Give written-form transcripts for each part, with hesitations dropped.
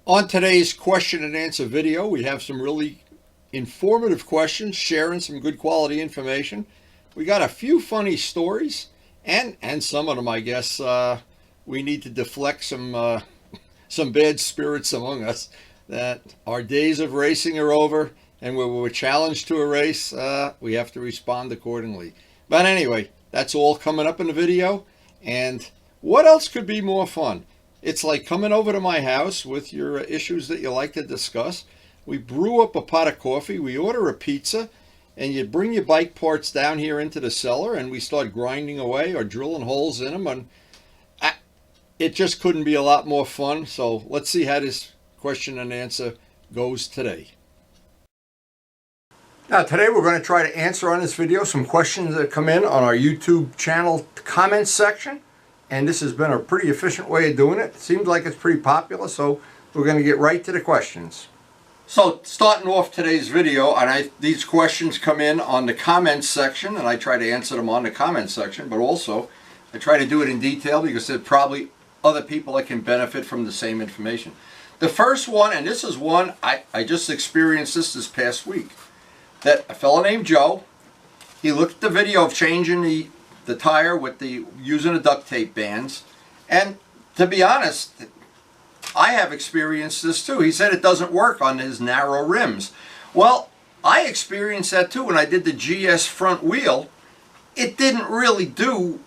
On today's question and answer video, we have some really informative questions, sharing some good quality information. We got a few funny stories, and some of them, I guess, we need to deflect some bad spirits among us. That our days of racing are over, and when we're challenged to a race, we have to respond accordingly. But anyway, that's all coming up in the video. And what else could be more fun? It's like coming over to my house with your issues that you like to discuss. We brew up a pot of coffee, we order a pizza, and you bring your bike parts down here into the cellar, and we start grinding away or drilling holes in them. And it just couldn't be a lot more fun. So let's see how this question and answer goes today. Now today we're going to try to answer on this video some questions that come in on our YouTube channel comments section. And this has been a pretty efficient way of doing it. It seems like it's pretty popular, so we're going to get right to the questions. So starting off today's video, and these questions come in on the comments section, and I try to answer them on the comments section, but also I try to do it in detail because there's probably other people that can benefit from the same information. The first one, and this is one I just experienced this past week, that a fellow named Joe, he looked at the video of changing the tire with using the duct tape bands, and to be honest, I have experienced this too. He said it doesn't work on his narrow rims. Well, I experienced that too when I did the GS front wheel. It didn't really do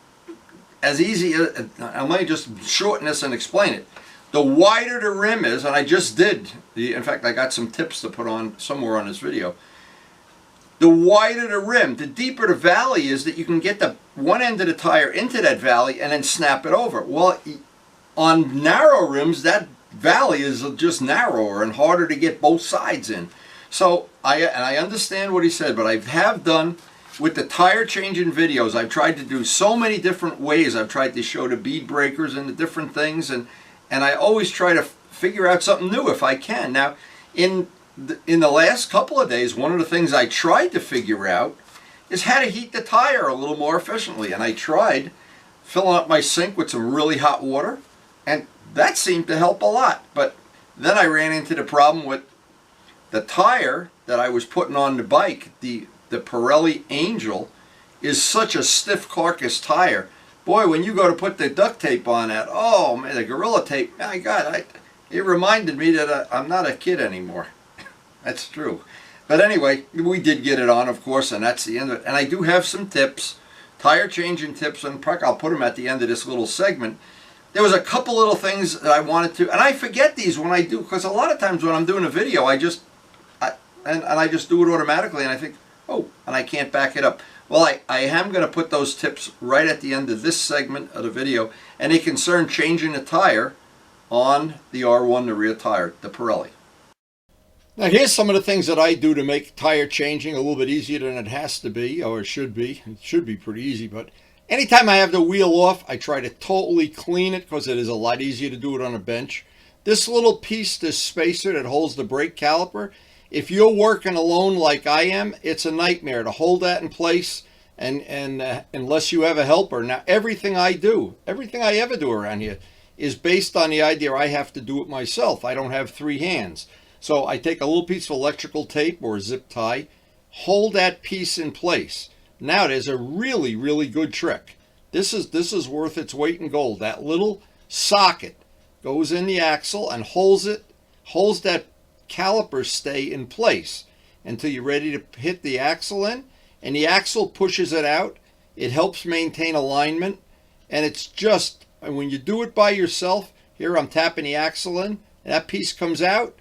as easy. Let me just shorten this and explain it. The wider the rim is, and I just did, in fact I got some tips to put on somewhere on this video. The wider the rim, the deeper the valley is, that you can get the one end of the tire into that valley and then snap it over. Well, on narrow rims, that valley is just narrower and harder to get both sides in. So I understand what he said, but I have done with the tire changing videos, I've tried to do so many different ways. I've tried to show the bead breakers and the different things, and I always try to figure out something new if I can. Now, in the last couple of days, one of the things I tried to figure out is how to heat the tire a little more efficiently. And I tried filling up my sink with some really hot water, and that seemed to help a lot. But then I ran into the problem with the tire that I was putting on the bike. The Pirelli Angel is such a stiff carcass tire. Boy, when you go to put the duct tape on that, oh man, the Gorilla Tape, my God, it reminded me that I'm not a kid anymore. That's true. But anyway, we did get it on, of course, and that's the end of it. And I do have some tips, tire changing tips, and I'll put them at the end of this little segment. There was a couple little things that I wanted to, and I forget these when I do, because a lot of times when I'm doing a video, I just do it automatically, and I think, oh, and I can't back it up. Well, I am going to put those tips right at the end of this segment of the video, and they concern changing the tire on the R1, the rear tire, the Pirelli. Now here's some of the things that I do to make tire changing a little bit easier than it has to be, or it should be. It should be pretty easy, but anytime I have the wheel off, I try to totally clean it because it is a lot easier to do it on a bench. This little piece, this spacer that holds the brake caliper, if you're working alone like I am, it's a nightmare to hold that in place, and unless you have a helper. Now everything I ever do around here is based on the idea I have to do it myself. I don't have three hands. So I take a little piece of electrical tape or a zip tie, hold that piece in place. Now there's a really, really good trick. This is worth its weight in gold. That little socket goes in the axle and holds that caliper stay in place until you're ready to hit the axle in, and the axle pushes it out. It helps maintain alignment, and it's just, when you do it by yourself, here I'm tapping the axle in, and that piece comes out.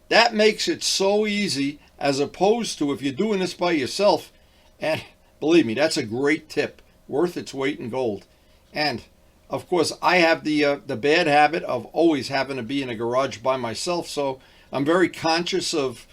That makes it so easy, as opposed to if you're doing this by yourself. And believe me, that's a great tip, worth its weight in gold. And of course, I have the bad habit of always having to be in a garage by myself, so I'm very conscious of,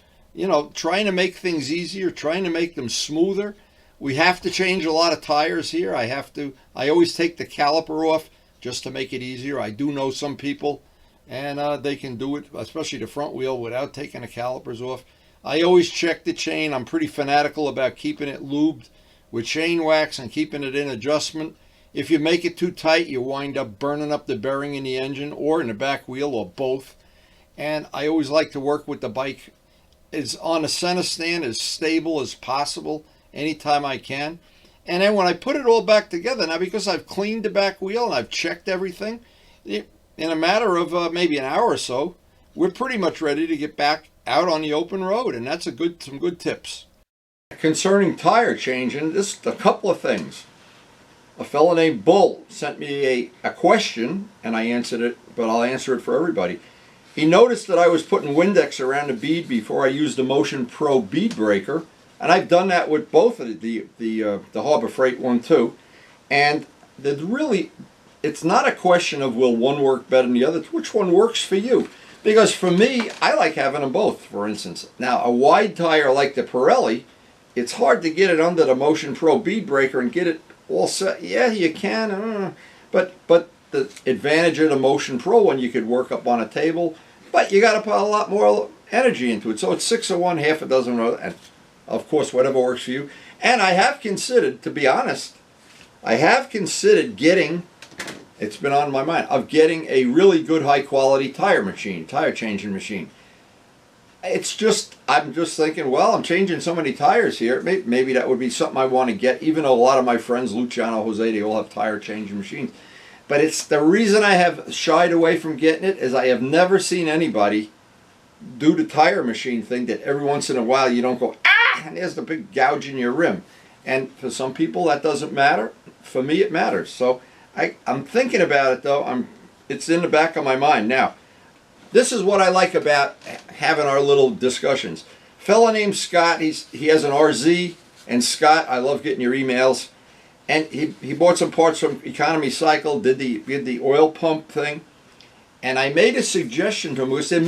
trying to make things easier, trying to make them smoother. We have to change a lot of tires here. I always take the caliper off just to make it easier. I do know some people, and they can do it, especially the front wheel, without taking the calipers off. I always check the chain. I'm pretty fanatical about keeping it lubed with chain wax and keeping it in adjustment. If you make it too tight, you wind up burning up the bearing in the engine or in the back wheel, or both. and I always like to work with the bike is on a center stand as stable as possible anytime I can. And then when I put it all back together, now because I've cleaned the back wheel and I've checked everything, in a matter of maybe an hour or so, we're pretty much ready to get back out on the open road. And that's some good tips. Concerning tire changing, just a couple of things. A fellow named Bull sent me a question, and I answered it, but I'll answer it for everybody. He noticed that I was putting Windex around the bead before I used the Motion Pro bead breaker, and I've done that with both of the Harbor Freight one too. And there's really, it's not a question of will one work better than the other. It's which one works for you. Because for me, I like having them both. For instance, now a wide tire like the Pirelli, it's hard to get it under the Motion Pro bead breaker and get it all set. Yeah, you can, but the advantage of the Motion Pro one, you could work up on a table, but you got to put a lot more energy into it. So it's 6 of one, half a dozen of other, and of course whatever works for you. And I have considered, to be honest, I have considered getting, it's been on my mind, of getting a really good high quality tire changing machine. It's just, I'm just thinking, well, I'm changing so many tires here. Maybe that would be something I want to get, even though a lot of my friends, Luciano, Jose, they all have tire changing machines. But it's the reason I have shied away from getting it is I have never seen anybody do the tire machine thing that every once in a while you don't go, ah, and there's the big gouge in your rim. And for some people that doesn't matter. For me it matters. So I'm thinking about it though. It's in the back of my mind. Now, this is what I like about having our little discussions. Fella named Scott, he has an RZ, and Scott, I love getting your emails. And he bought some parts from Economy Cycle, did the oil pump thing. And I made a suggestion to him, because there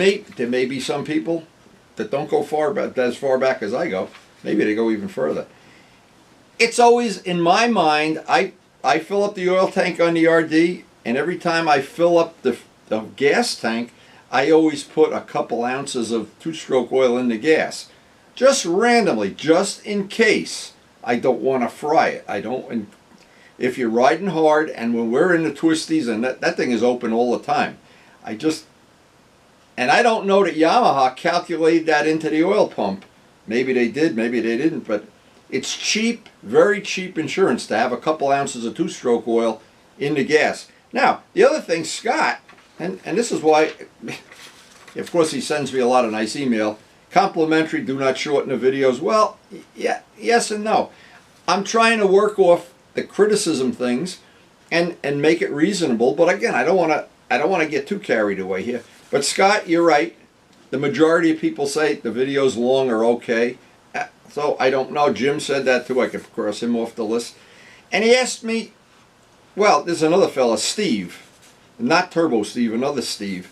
may be some people that don't go as far back as I go. Maybe they go even further. It's always, in my mind, I fill up the oil tank on the RD, and every time I fill up the gas tank, I always put a couple ounces of two-stroke oil in the gas. Just randomly, just in case I don't want to fry it. And if you're riding hard, and when we're in the twisties, and that thing is open all the time, and I don't know that Yamaha calculated that into the oil pump. Maybe they did, maybe they didn't, but it's cheap, very cheap insurance to have a couple ounces of two-stroke oil in the gas. Now, the other thing, Scott, and this is why, of course he sends me a lot of nice email, complimentary, do not shorten the videos. Well, yeah, yes and no. I'm trying to work off the criticism things and make it reasonable, but again, I don't want to get too carried away here. But Scott, you're right. The majority of people say the videos long are okay. So I don't know. Jim said that too. I could cross him off the list. And he asked me, well, there's another fella, Steve. Not Turbo Steve, another Steve.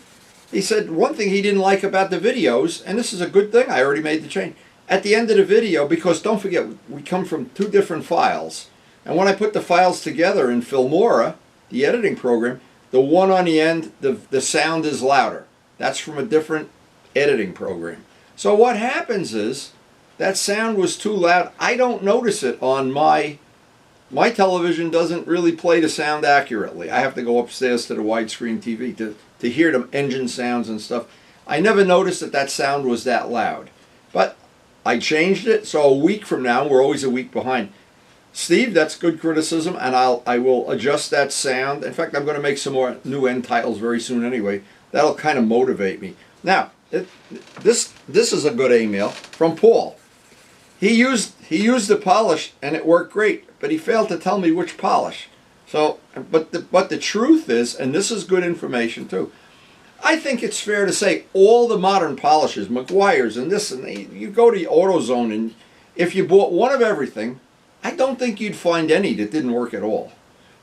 He said one thing he didn't like about the videos, and this is a good thing, I already made the change. At the end of the video, because don't forget, we come from 2 different files. And when I put the files together in Filmora, the editing program, the one on the end, the sound is louder. That's from a different editing program. So what happens is, that sound was too loud. I don't notice it on my television doesn't really play the sound accurately. I have to go upstairs to the widescreen TV to hear the engine sounds and stuff. I never noticed that sound was that loud. But I changed it, so a week from now, we're always a week behind. Steve, that's good criticism, and I will adjust that sound. In fact, I'm going to make some more new end titles very soon anyway. That'll kind of motivate me. Now, this is a good email from Paul. He used the polish and it worked great, but he failed to tell me which polish. So, but the truth is, and this is good information too, I think it's fair to say all the modern polishes, Meguiar's and this, and you go to AutoZone, and if you bought one of everything, I don't think you'd find any that didn't work at all.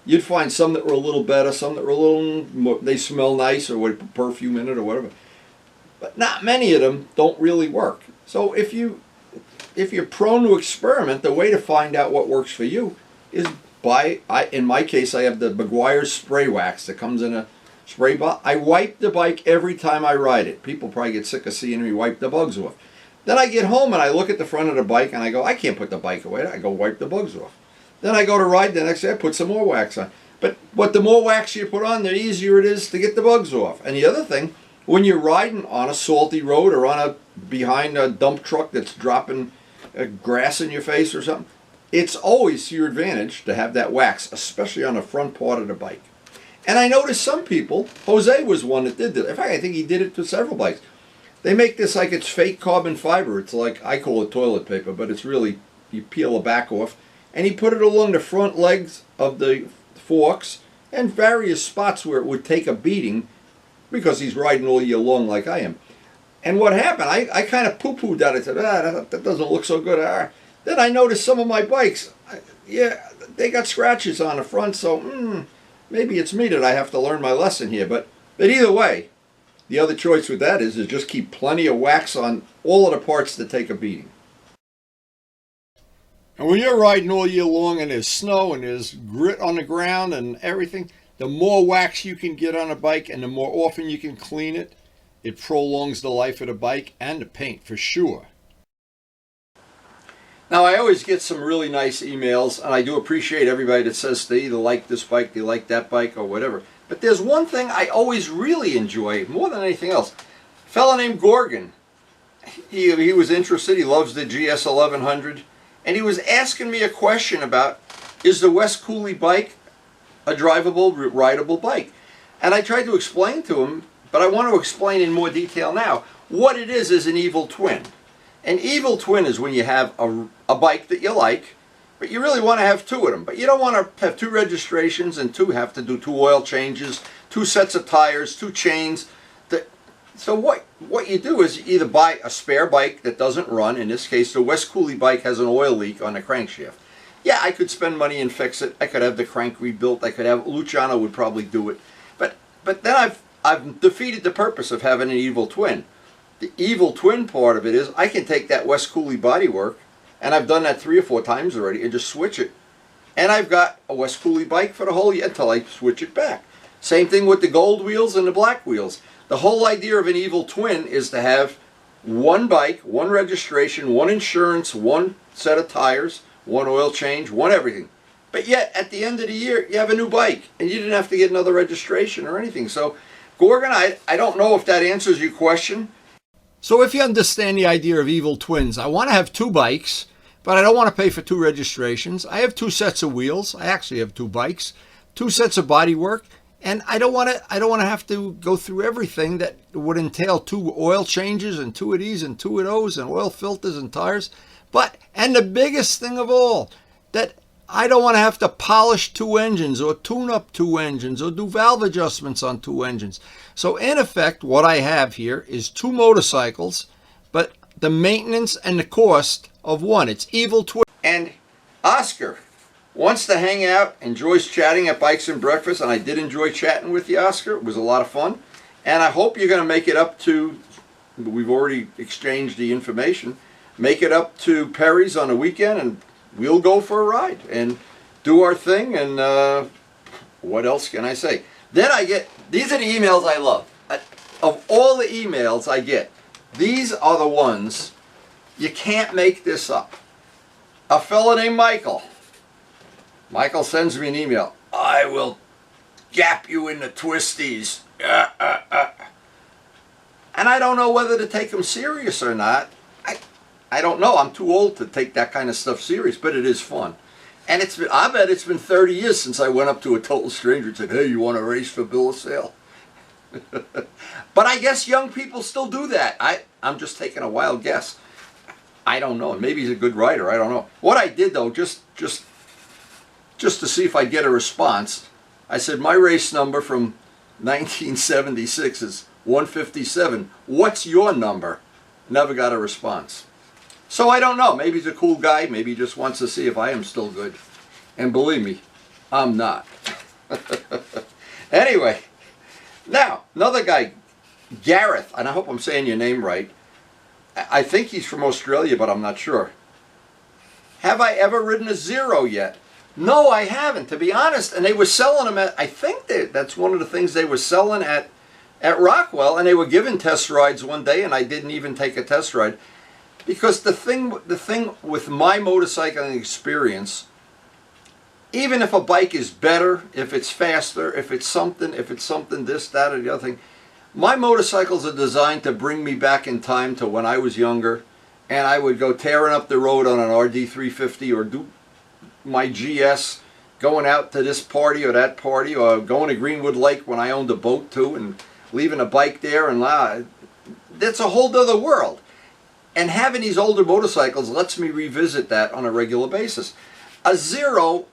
You'd find some that were a little better, some that were a little more, they smell nice or with perfume in it or whatever. But not many of them don't really work. So if you're prone to experiment, the way to find out what works for you is in my case, I have the Meguiar's spray wax that comes in a spray bottle. I wipe the bike every time I ride it. People probably get sick of seeing me wipe the bugs off. Then I get home and I look at the front of the bike and I go, I can't put the bike away. I go wipe the bugs off. Then I go to ride the next day, I put some more wax on. But the more wax you put on, the easier it is to get the bugs off. And the other thing, when you're riding on a salty road or behind a dump truck that's dropping grass in your face or something, it's always to your advantage to have that wax, especially on the front part of the bike. And I noticed some people, Jose was one that did that. In fact, I think he did it to several bikes. They make this like it's fake carbon fiber. It's like, I call it toilet paper, but it's really, you peel the back off, and he put it along the front legs of the forks and various spots where it would take a beating because he's riding all year long like I am. And what happened, I kind of poo-pooed that. I said, that doesn't look so good. Then I noticed some of my bikes, yeah, they got scratches on the front, so maybe it's me that I have to learn my lesson here. But either way, the other choice with that is just keep plenty of wax on all of the parts that take a beating. And when you're riding all year long and there's snow and there's grit on the ground and everything, the more wax you can get on a bike and the more often you can clean it, it prolongs the life of the bike and the paint for sure. Now, I always get some really nice emails, and I do appreciate everybody that says they either like this bike, they like that bike, or whatever. But there's one thing I always really enjoy, more than anything else. A fellow named Gorgon, he was interested, he loves the GS 1100, and he was asking me a question about, is the West Cooley bike a drivable, rideable bike? And I tried to explain to him, but I want to explain in more detail now. What it is an evil twin. An evil twin is when you have a bike that you like, but you really want to have two of them. But you don't want to have two registrations and have to do 2 oil changes, 2 sets of tires, 2 chains. So what you do is you either buy a spare bike that doesn't run. In this case, the West Cooley bike has an oil leak on the crankshaft. Yeah, I could spend money and fix it. I could have the crank rebuilt. I could have, Luciano would probably do it. But then I've defeated the purpose of having an evil twin. The evil twin part of it is I can take that West Cooley bodywork, and I've done that 3 or 4 times already, and just switch it. And I've got a West Cooley bike for the whole year until I switch it back. Same thing with the gold wheels and the black wheels. The whole idea of an evil twin is to have one bike, one registration, one insurance, one set of tires, one oil change, one everything. But yet, at the end of the year, you have a new bike, and you didn't have to get another registration or anything. So, Gorgon, I don't know if that answers your question. So if you understand the idea of evil twins, I want to have 2 bikes, but I don't want to pay for 2 registrations. I have 2 sets of wheels. I actually have 2 bikes, 2 sets of bodywork, and I don't want to have to go through everything that would entail 2 oil changes and 2 of these and 2 of those and oil filters and tires. And the biggest thing of all, that I don't want to have to polish 2 engines or tune up 2 engines or do valve adjustments on 2 engines. So in effect, what I have here is 2 motorcycles, but the maintenance and the cost of 1. It's evil twin. And Oscar wants to hang out, enjoys chatting at Bikes and Breakfast, and I did enjoy chatting with you, Oscar. It was a lot of fun. And I hope you're going to make it up to, we've already exchanged the information, make it up to Perry's on the weekend, and we'll go for a ride and do our thing. And what else can I say? Then I get, these are the emails I love. Of all the emails I get, these are the ones, you can't make this up. A fellow named Michael. Michael sends me an email. I will gap you in the twisties. And I don't know whether to take him serious or not. I don't know. I'm too old to take that kind of stuff serious, but it is fun. And I bet it's been 30 years since I went up to a total stranger and said, hey, you want to race for bill of sale? But I guess young people still do that. I'm just taking a wild guess. I don't know. Maybe he's a good writer. I don't know. What I did, though, just to see if I'd get a response, I said, my race number from 1976 is 157. What's your number? Never got a response. So I don't know. Maybe he's a cool guy. Maybe he just wants to see if I am still good. And believe me, I'm not. Anyway, now, another guy, Gareth, and I hope I'm saying your name right. I think he's from Australia, but I'm not sure. Have I ever ridden a Zero yet? No, I haven't, to be honest. And they were selling them at, I think that's one of the things they were selling at Rockwell, and they were giving test rides one day, and I didn't even take a test ride. Because the thing with my motorcycling experience, even if a bike is better, if it's faster, if it's something this, that, or the other thing, My motorcycles are designed to bring me back in time to when I was younger, and I would go tearing up the road on an RD350 or do my GS, going out to this party or that party, or going to Greenwood Lake when I owned a boat too, and leaving a bike there, and that's a whole other world. And having these older motorcycles lets me revisit that on a regular basis. A Zero,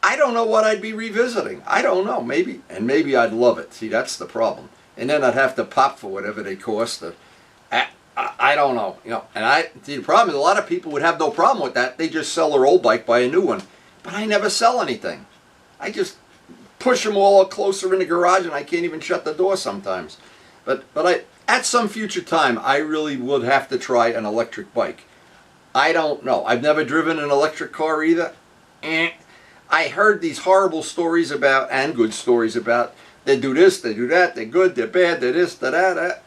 I don't know what I'd be revisiting. I don't know. Maybe I'd love it. See, that's the problem. And then I'd have to pop for whatever they cost. I don't know. You know. And see, the problem is a lot of people would have no problem with that. They just sell their old bike, buy a new one. But I never sell anything. I just push them all closer in the garage, and I can't even shut the door sometimes. But at some future time, I really would have to try an electric bike. I don't know. I've never driven an electric car either. I heard these horrible stories about, and good stories about, they do this, they do that, they're good, they're bad, they're this, they're that.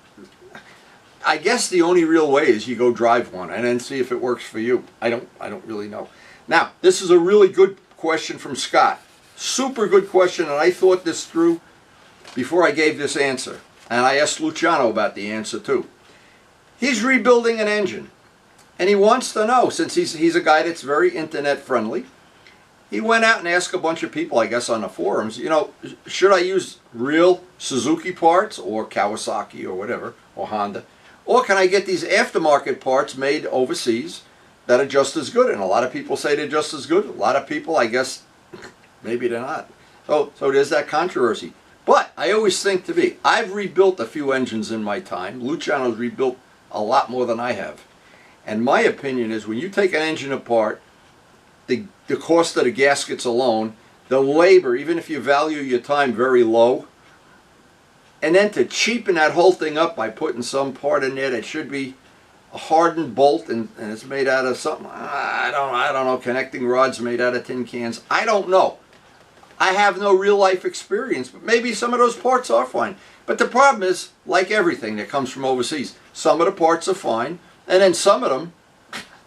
I guess the only real way is you go drive one and then see if it works for you. I don't really know. Now, this is a really good question from Scott. Super good question, and I thought this through before I gave this answer. And I asked Luciano about the answer too. He's rebuilding an engine, and he wants to know, since he's a guy that's very internet friendly, he went out and asked a bunch of people, I guess on the forums, you know, should I use real Suzuki parts or Kawasaki or whatever, or Honda, or can I get these aftermarket parts made overseas that are just as good? And a lot of people say they're just as good. A lot of people, I guess, maybe they're not. So there's that controversy. But I always think I've rebuilt a few engines in my time. Luciano's rebuilt a lot more than I have. And my opinion is when you take an engine apart, the cost of the gaskets alone, the labor, even if you value your time very low, and then to cheapen that whole thing up by putting some part in there that should be a hardened bolt and it's made out of something, I don't know, connecting rods made out of tin cans, I don't know. I have no real life experience, but maybe some of those parts are fine. But the problem is, like everything that comes from overseas, some of the parts are fine, and then some of them,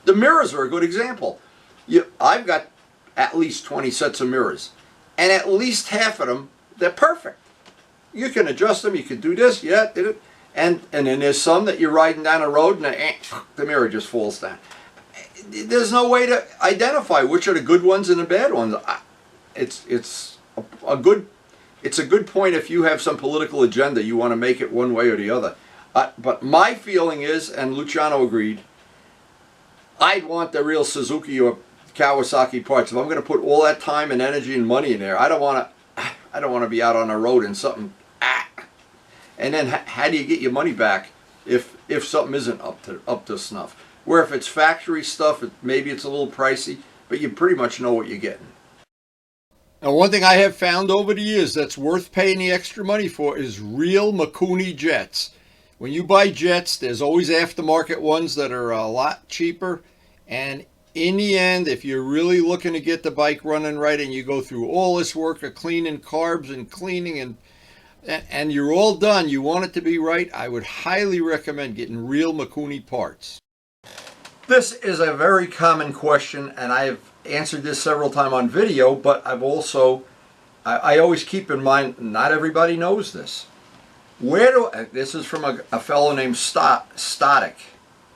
the mirrors are a good example. I've got at least 20 sets of mirrors, and at least half of them, they're perfect. You can adjust them, you can do this, and then there's some that you're riding down a road and the mirror just falls down. There's no way to identify which are the good ones and the bad ones. It's a good point if you have some political agenda, you want to make it one way or the other. But my feeling is, and Luciano agreed, I'd want the real Suzuki or Kawasaki parts. If I'm going to put all that time and energy and money in there, I don't want to be out on the road in something. And then how do you get your money back if something isn't up to snuff? Where if it's factory stuff, maybe it's a little pricey, but you pretty much know what you're getting. Now, one thing I have found over the years that's worth paying the extra money for is real Mikuni jets. When you buy jets, there's always aftermarket ones that are a lot cheaper. And in the end, if you're really looking to get the bike running right and you go through all this work of cleaning carbs and cleaning and you're all done, you want it to be right, I would highly recommend getting real Mikuni parts. This is a very common question, and I've answered this several times on video, but I always keep in mind, not everybody knows this. This is from a fellow named Static.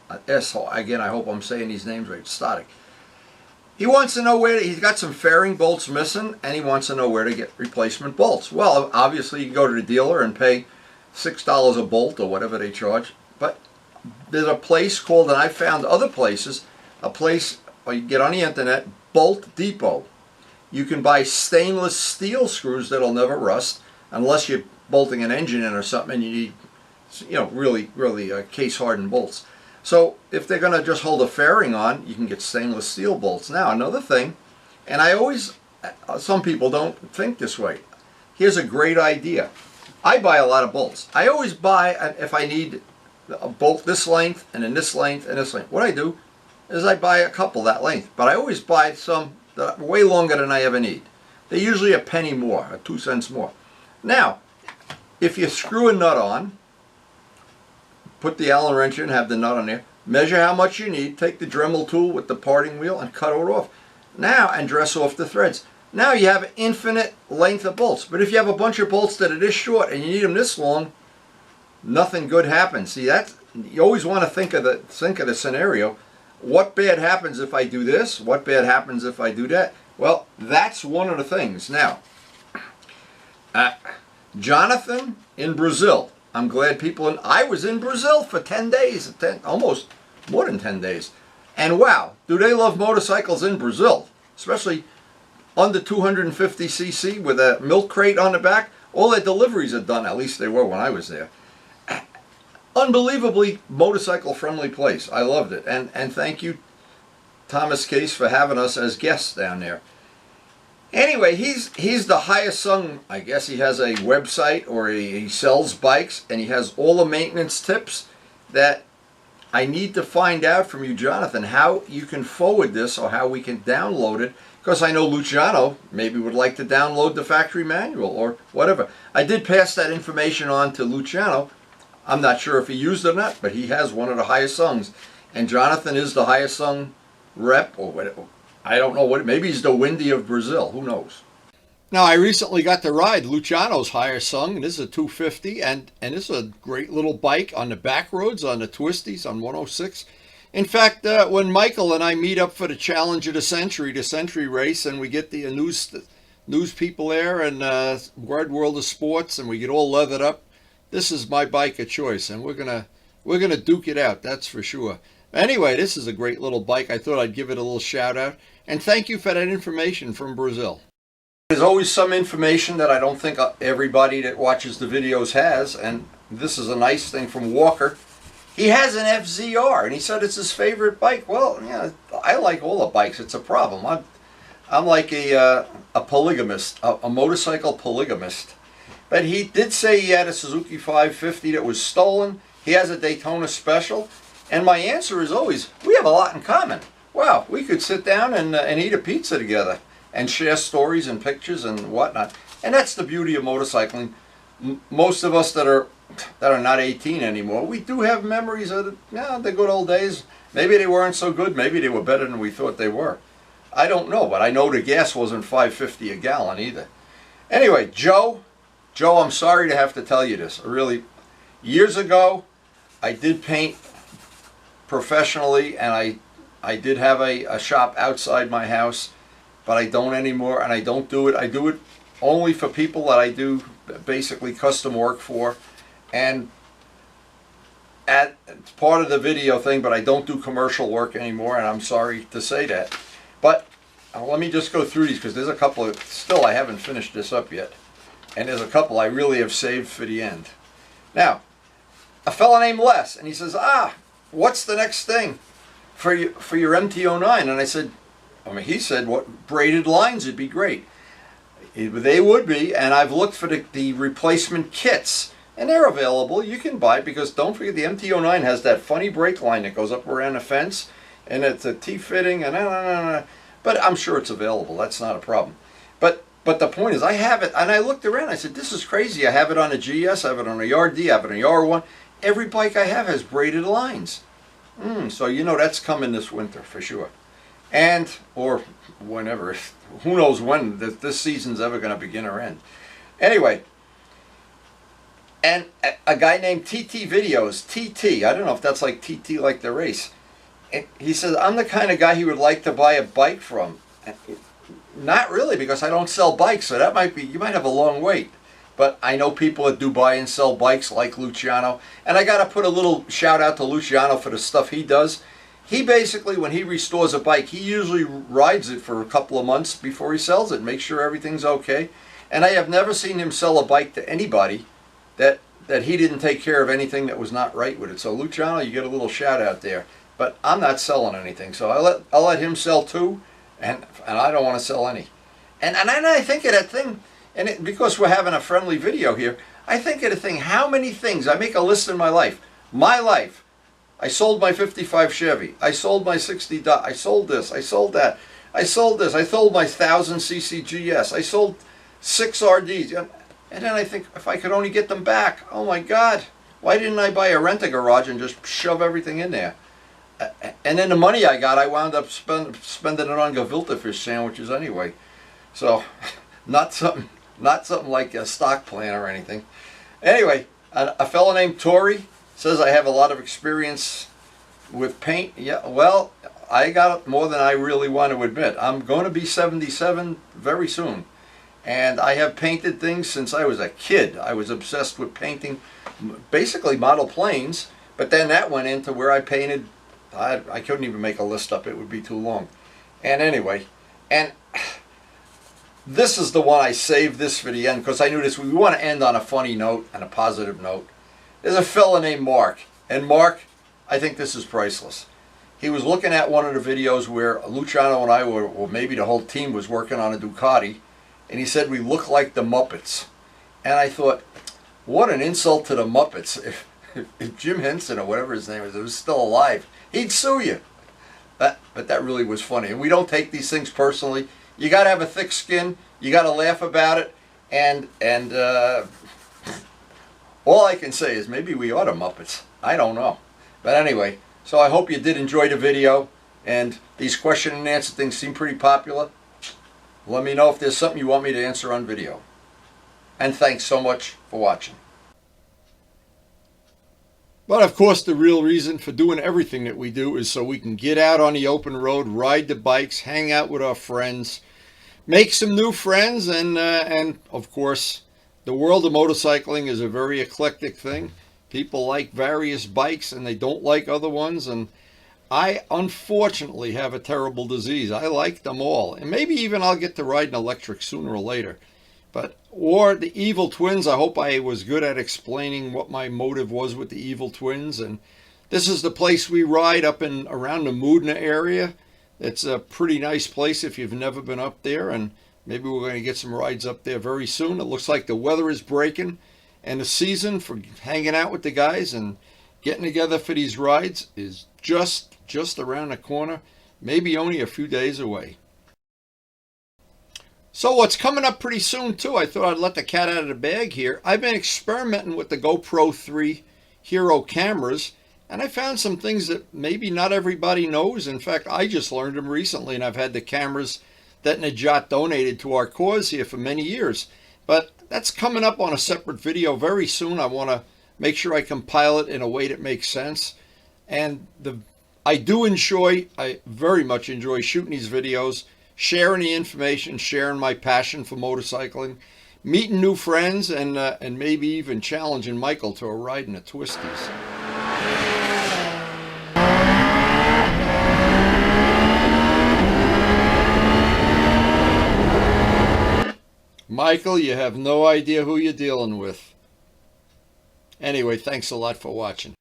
Again, I hope I'm saying these names right. Static. He wants to know he's got some fairing bolts missing, and he wants to know where to get replacement bolts. Well, obviously you can go to the dealer and pay $6 a bolt or whatever they charge, but there's a place called, and I found other places, a place, or you get on the internet, Bolt Depot. You can buy stainless steel screws that'll never rust, unless you're bolting an engine in or something and you need, really case hardened bolts. So if they're going to just hold a fairing on, you can get stainless steel bolts. Now, another thing, and some people don't think this way. Here's a great idea. I buy a lot of bolts. I always buy, if I need a bolt this length, and then this length, and this length. What I do is I buy a couple that length, but I always buy some that are way longer than I ever need. They're usually a penny more, or 2 cents more. Now, if you screw a nut on, put the Allen wrench in, have the nut on there, measure how much you need, take the Dremel tool with the parting wheel and cut it off. Now, and dress off the threads. Now you have an infinite length of bolts. But if you have a bunch of bolts that are this short and you need them this long, nothing good happens. See, that's, you always want to think of the scenario. What bad happens if I do this? What bad happens if I do that? Well, that's one of the things. Now, Jonathan in Brazil. I'm glad people I was in Brazil for 10 days, almost more than 10 days. And wow, do they love motorcycles in Brazil, especially under 250cc with a milk crate on the back. All their deliveries are done, at least they were when I was there. Unbelievably motorcycle friendly place. I loved it. And thank you, Thomas Case, for having us as guests down there. Anyway, he's the highest sung. I guess he has a website, or he sells bikes, and he has all the maintenance tips that I need to find out from you, Jonathan, how you can forward this or how we can download it, because I know Luciano maybe would like to download the factory manual or whatever. I did pass that information on to Luciano. I'm not sure if he used it or not, but he has one of the highest sungs, and Jonathan is the highest sung rep, or whatever. I don't know what, maybe he's the Windy of Brazil, who knows. Now, I recently got to ride Luciano's higher sung, and this is a 250, and this is a great little bike on the back roads, on the twisties, on 106. In fact, when Michael and I meet up for the Challenge of the Century race, and we get the news people there, and Wide World of Sports, and we get all leathered up, this is my bike of choice, and we're gonna duke it out, that's for sure. Anyway, this is a great little bike. I thought I'd give it a little shout out. And thank you for that information from Brazil. There's always some information that I don't think everybody that watches the videos has. And this is a nice thing from Walker. He has an FZR, and he said it's his favorite bike. Well, yeah, I like all the bikes. It's a problem. I'm like a polygamist, a motorcycle polygamist. But he did say he had a Suzuki 550 that was stolen. He has a Daytona Special. And my answer is always, we have a lot in common. Wow, we could sit down and eat a pizza together and share stories and pictures and whatnot. And that's the beauty of motorcycling. Most of us that are not 18 anymore, we do have memories of the good old days. Maybe they weren't so good. Maybe they were better than we thought they were. I don't know, but I know the gas wasn't $5.50 a gallon either. Anyway, Joe, I'm sorry to have to tell you this. Really, years ago, I did paint professionally, and I did have a shop outside my house, but I don't anymore, and I don't do it. I do it only for people that I do basically custom work for, and it's part of the video thing, but I don't do commercial work anymore, and I'm sorry to say that. But let me just go through these, because there's a couple of, still I haven't finished this up yet, and there's a couple I really have saved for the end. Now, a fella named Les, and he says, what's the next thing for your MT-09? And I said, he said, what braided lines would be great. They would be, and I've looked for the replacement kits, and they're available. You can buy, because don't forget, the MT-09 has that funny brake line that goes up around the fence, and it's a T-fitting, and but I'm sure it's available. That's not a problem. But the point is, I have it, and I looked around. I said, this is crazy. I have it on a GS, I have it on a RD, I have it on a R1. Every bike I have has braided lines. So you know that's coming this winter for sure. Or whenever. Who knows when this season's ever going to begin or end. Anyway, and a guy named TT Videos, TT, I don't know if that's like TT like the race. And he says, I'm the kind of guy he would like to buy a bike from. Not really, because I don't sell bikes, so that might be, you might have a long wait. But I know people that do buy and sell bikes like Luciano. And I got to put a little shout out to Luciano for the stuff he does. He basically, when he restores a bike, he usually rides it for a couple of months before he sells it, make sure everything's okay. And I have never seen him sell a bike to anybody that he didn't take care of anything that was not right with it. So Luciano, you get a little shout out there. But I'm not selling anything, so I'll let him sell too, and I don't want to sell any. And I think of that thing. And because we're having a friendly video here, I think of the thing, how many things, I make a list in my life. I sold my 55 Chevy. I sold my 60 Dodge. I sold this. I sold that. I sold this. I sold my 1000cc GS. I sold 6 RDs. And then I think, if I could only get them back, oh my God, why didn't I buy a rent-a-garage and just shove everything in there? And then the money I got, I wound up spending it on gefilte fish sandwiches anyway. So, not something like a stock plan or anything. Anyway, A fellow named Tori says I have a lot of experience with paint. Yeah, well, I got more than I really want to admit. I'm going to be 77 very soon. And I have painted things since I was a kid. I was obsessed with painting basically model planes, but then that went into where I painted, I couldn't even make a list up, it would be too long. And anyway, and this is the one I saved this for the end because I knew this, we want to end on a funny note and a positive note. There's a fella named Mark, and Mark, I think this is priceless. He was looking at one of the videos where Luciano and I were, or maybe the whole team was working on a Ducati, and he said we look like the Muppets. And I thought, what an insult to the Muppets. If Jim Henson or whatever his name is, was still alive, he'd sue you. But that really was funny. And we don't take these things personally. You got to have a thick skin. You got to laugh about it. And all I can say is maybe we are the Muppets. I don't know. But anyway, so I hope you did enjoy the video. And these question and answer things seem pretty popular. Let me know if there's something you want me to answer on video. And thanks so much for watching. But of course, the real reason for doing everything that we do is so we can get out on the open road, ride the bikes, hang out with our friends, make some new friends, and of course, the world of motorcycling is a very eclectic thing. People like various bikes and they don't like other ones, and I unfortunately have a terrible disease. I like them all, and maybe even I'll get to ride an electric sooner or later. Or the Evil Twins, I hope I was good at explaining what my motive was with the Evil Twins. And this is the place we ride up in around the Moodna area. It's a pretty nice place if you've never been up there, and maybe we're going to get some rides up there very soon. It looks like the weather is breaking, and the season for hanging out with the guys and getting together for these rides is just around the corner, maybe only a few days away. So what's coming up pretty soon too, I thought I'd let the cat out of the bag here. I've been experimenting with the GoPro 3 Hero cameras, and I found some things that maybe not everybody knows. In fact, I just learned them recently, and I've had the cameras that Najat donated to our cause here for many years. But that's coming up on a separate video very soon. I want to make sure I compile it in a way that makes sense. And I very much enjoy shooting these videos, sharing the information, sharing my passion for motorcycling, meeting new friends, and maybe even challenging Michael to a ride in the twisties. Michael, you have no idea who you're dealing with. Anyway, thanks a lot for watching.